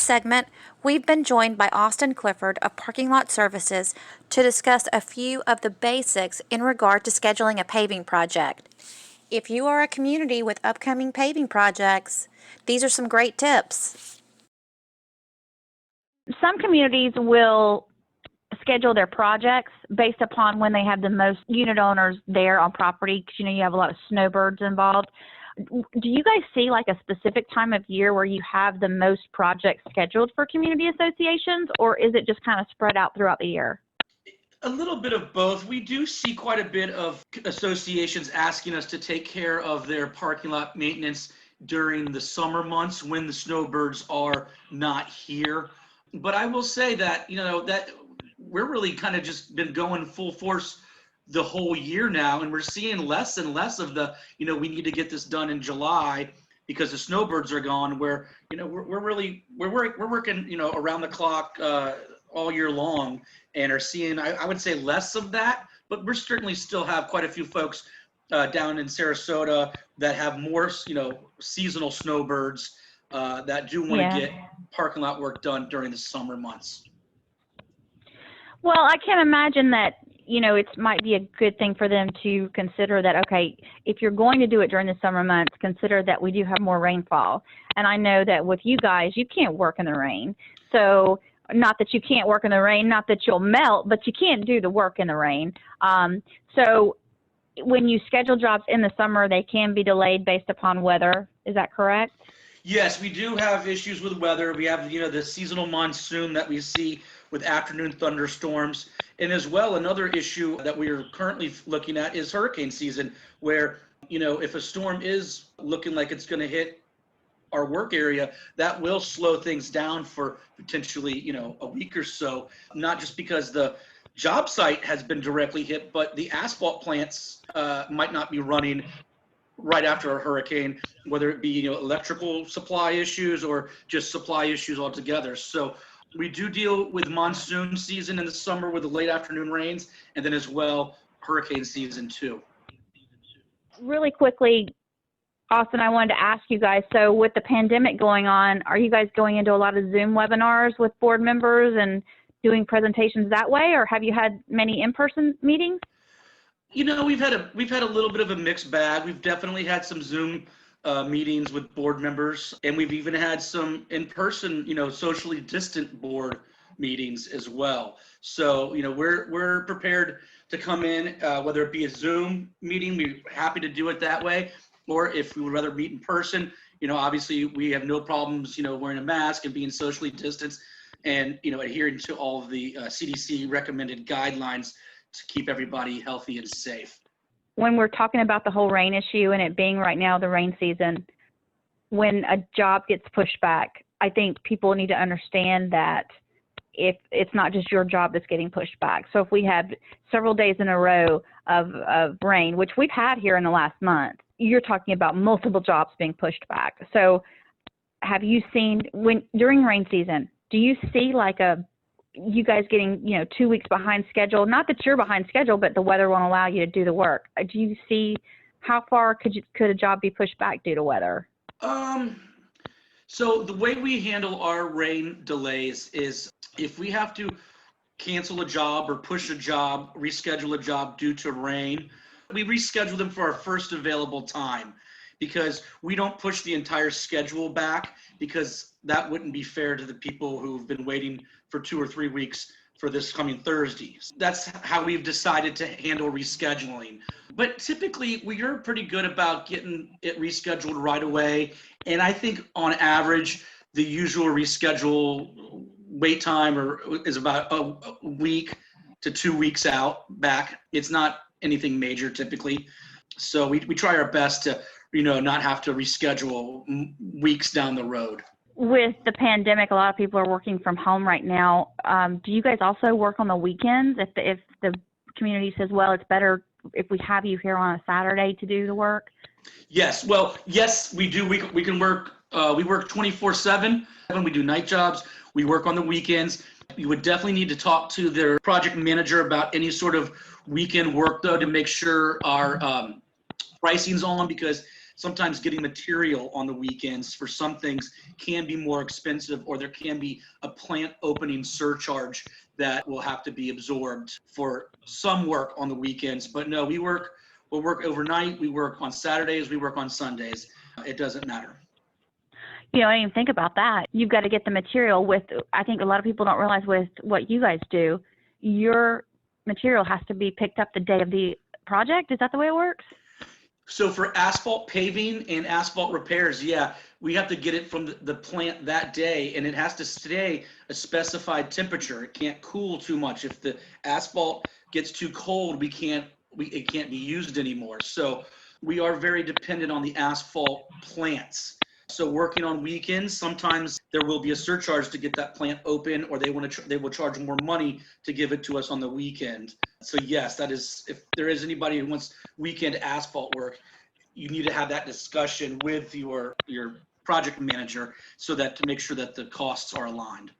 segment, we've been joined by Austin Clifford of Parking Lot Services to discuss a few of the basics in regard to scheduling a paving project. If you are a community with upcoming paving projects, these are some great tips. Some communities will schedule their projects based upon when they have the most unit owners there on property, because you have a lot of snowbirds involved. Do you guys see like a specific time of year where you have the most projects scheduled for community associations, or is it just kind of spread out throughout the year? A little bit of both. We do see quite a bit of associations asking us to take care of their parking lot maintenance during the summer months when the snowbirds are not here. But I will say that, that we're really kind of just been going full force the whole year now, and we're seeing less and less of the, we need to get this done in July because the snowbirds are gone, where, we're working, around the clock all year long, and are seeing, I would say, less of that, but we're certainly still have quite a few folks down in Sarasota that have more, seasonal snowbirds that do want to get parking lot work done during the summer months. Well, I can imagine that, it might be a good thing for them to consider that, okay, if you're going to do it during the summer months, consider that we do have more rainfall. And I know that with you guys, you can't work in the rain. So not that you can't work in the rain, not that you'll melt, but you can't do the work in the rain. So when you schedule jobs in the summer, they can be delayed based upon weather. Is that correct? Yes, we do have issues with weather. We have, the seasonal monsoon that we see with afternoon thunderstorms. And as well, another issue that we are currently looking at is hurricane season, where, if a storm is looking like it's going to hit our work area, that will slow things down for potentially, a week or so, not just because the job site has been directly hit, but the asphalt plants might not be running right after a hurricane, whether it be, electrical supply issues or just supply issues altogether. So we do deal with monsoon season in the summer with the late afternoon rains, and then as well, hurricane season too. Really quickly, Austin, I wanted to ask you guys, so with the pandemic going on, are you guys going into a lot of Zoom webinars with board members and doing presentations that way, or have you had many in-person meetings? We've had a little bit of a mixed bag. We've definitely had some Zoom meetings with board members, and we've even had some in-person, socially distant board meetings as well. So, we're prepared to come in, whether it be a Zoom meeting, we're happy to do it that way, or if we would rather meet in person, obviously we have no problems, wearing a mask and being socially distanced and, adhering to all of the CDC recommended guidelines to keep everybody healthy and safe. When we're talking about the whole rain issue and it being right now the rain season, when a job gets pushed back, I think people need to understand that if it's not just your job that's getting pushed back. So if we have several days in a row of rain, which we've had here in the last month, you're talking about multiple jobs being pushed back. So have you seen, during rain season, do you see like you guys getting, 2 weeks behind schedule? Not that you're behind schedule, but the weather won't allow you to do the work. Do you see how far could a job be pushed back due to weather? So the way we handle our rain delays is if we have to cancel a job or push a job, reschedule a job due to rain, we reschedule them for our first available time, because we don't push the entire schedule back, because that wouldn't be fair to the people who've been waiting for 2 or 3 weeks for this coming Thursday. That's how we've decided to handle rescheduling. But typically we are pretty good about getting it rescheduled right away. And I think on average, the usual reschedule wait time is about a week to 2 weeks out back. It's not anything major typically. So we try our best to, not have to reschedule weeks down the road. With the pandemic, a lot of people are working from home right now. Do you guys also work on the weekends? If the community says, well, it's better if we have you here on a Saturday to do the work? Yes. Well, yes, we do. We can work. We work 24/7. When we do night jobs, we work on the weekends. You would definitely need to talk to their project manager about any sort of weekend work, though, to make sure our pricing's on, because sometimes getting material on the weekends for some things can be more expensive, or there can be a plant opening surcharge that will have to be absorbed for some work on the weekends. But no, we'll work overnight, we work on Saturdays, we work on Sundays. It doesn't matter. I didn't even think about that. You've got to get the material with, I think a lot of people don't realize with what you guys do, your material has to be picked up the day of the project. Is that the way it works? So for asphalt paving and asphalt repairs, yeah, we have to get it from the plant that day, and it has to stay a specified temperature. It can't cool too much. If the asphalt gets too cold, it can't be used anymore. So we are very dependent on the asphalt plants. So working on weekends, sometimes there will be a surcharge to get that plant open, or they will charge more money to give it to us on the weekend. So yes, that is, if there is anybody who wants weekend asphalt work, you need to have that discussion with your project manager so that to make sure that the costs are aligned.